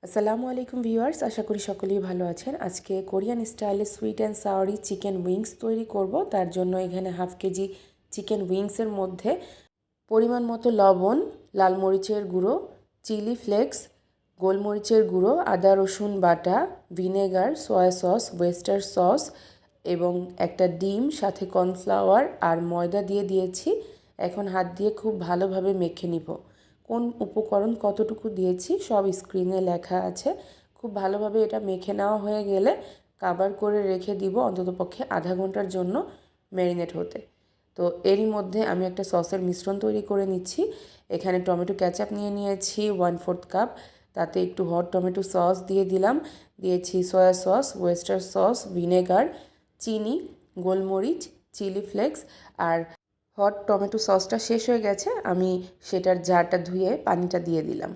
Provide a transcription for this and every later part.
আসসালামু আলাইকুম ভিউয়ার্স, আশা করি সকলেই ভালো আছেন। আজকে কোরিয়ান স্টাইলে সুইট অ্যান্ড সাওয়ারি চিকেন উইংস তৈরি করব। তার জন্য এখানে হাফ কেজি চিকেন উইংসের মধ্যে পরিমাণ মতো লবণ, লাল মরিচের গুঁড়ো, চিলি ফ্লেক্স, গোলমরিচের গুঁড়ো, আদা রসুন বাটা, vinegar, soya sauce, oyster sauce এবং একটা ডিম, সাথে কর্নফ্লাওয়ার আর ময়দা দিয়ে দিয়েছি। এখন হাত দিয়ে খুব ভালোভাবে মেখে নিব। কোন উপকরণ কতটুকু দিয়েছি সব স্ক্রিনে লেখা আছে। খুব ভালোভাবে এটা মেখে নেওয়া হয়ে গেলে কভার করে রেখে দিব অন্ততপক্ষে আধা ঘন্টার জন্য ম্যারিনেট হতে। তো এরই মধ্যে আমি একটা সসের মিশ্রণ তৈরি করে নিচ্ছি। এখানে টমেটো ক্যাচাপ নিয়ে নিয়েছি 1/4 কাপ, তাতে একটু হট টমেটো সস দিয়ে দিলাম, দিয়েছি soya sauce, oyster sauce, vinegar, চিনি, গোলমরিচ, চিলি ফ্লেক্স আর হট টমেটো সসটা শেষ হয়ে গেছে, আমি সেটার জারটা ধুয়ে পানিটা দিয়ে দিলাম।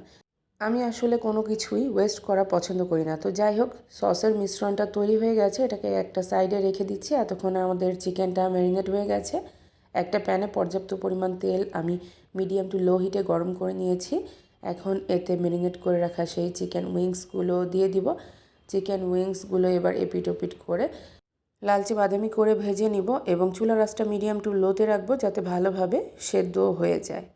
আমি আসলে কোনো কিছুই ওয়েস্ট করা পছন্দ করি না। তো যাই হোক, সসের মিশ্রণটা তৈরি হয়ে গেছে, এটাকে একটা সাইডে রেখে দিচ্ছি। এতক্ষণে আমাদের চিকেনটা ম্যারিনেট হয়ে গেছে। একটা প্যানে পর্যাপ্ত পরিমাণ তেল আমি মিডিয়াম টু লো হিটে গরম করে নিয়েছি। এখন এতে ম্যারিনেট করে রাখা সেই চিকেন উইংসগুলো দিয়ে দিব। চিকেন উইংসগুলো এবার এপিট ওপিট করে লালচে বাদামি করে ভেজে নিব এবং চুলার আঁচটা মিডিয়াম টু লোতে রাখবো যাতে ভালোভাবে সেদ্ধ হয়ে যায়।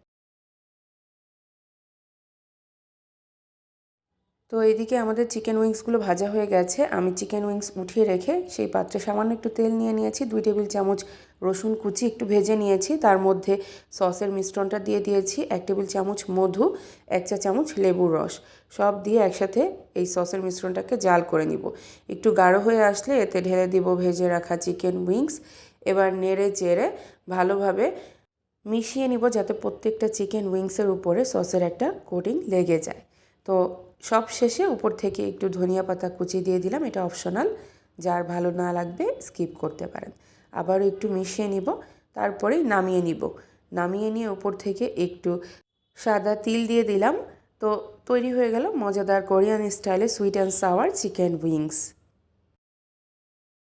তো এইদিকে আমাদের চিকেন উইংসগুলো ভাজা হয়ে গেছে। আমি চিকেন উইংস উঠিয়ে রেখে সেই পাত্রে সামান্য একটু তেল নিয়ে নিয়েছি, 2 টেবিল চামচ রসুন কুচি একটু ভেজে নিয়েছি, তার মধ্যে সসের মিশ্রণটা দিয়ে দিয়েছি, 1 টেবিল চামচ মধু, 1 চা চামচ লেবুর রস, সব দিয়ে একসাথে এই সসের মিশ্রণটাকে জাল করে নিব। একটু গাঢ় হয়ে আসলে এতে ঢেলে দিব ভেজে রাখা চিকেন উইংস। এবার নেড়ে চেড়ে ভালোভাবে মিশিয়ে নিব যাতে প্রত্যেকটা চিকেন উইংসের উপরে সসের একটা কোটিং লেগে যায়। তো সব শেষে উপর থেকে একটু ধনিয়া পাতা কুচি দিয়ে দিলাম, এটা অপশনাল, যার ভালো না লাগবে স্কিপ করতে পারেন। আবারও একটু মিশিয়ে নিব, তারপরেই নামিয়ে নিব। নামিয়ে নিয়ে উপর থেকে একটু সাদা তিল দিয়ে দিলাম। তো তৈরি হয়ে গেল মজাদার কোরিয়ান স্টাইলে sweet and sour chicken wings.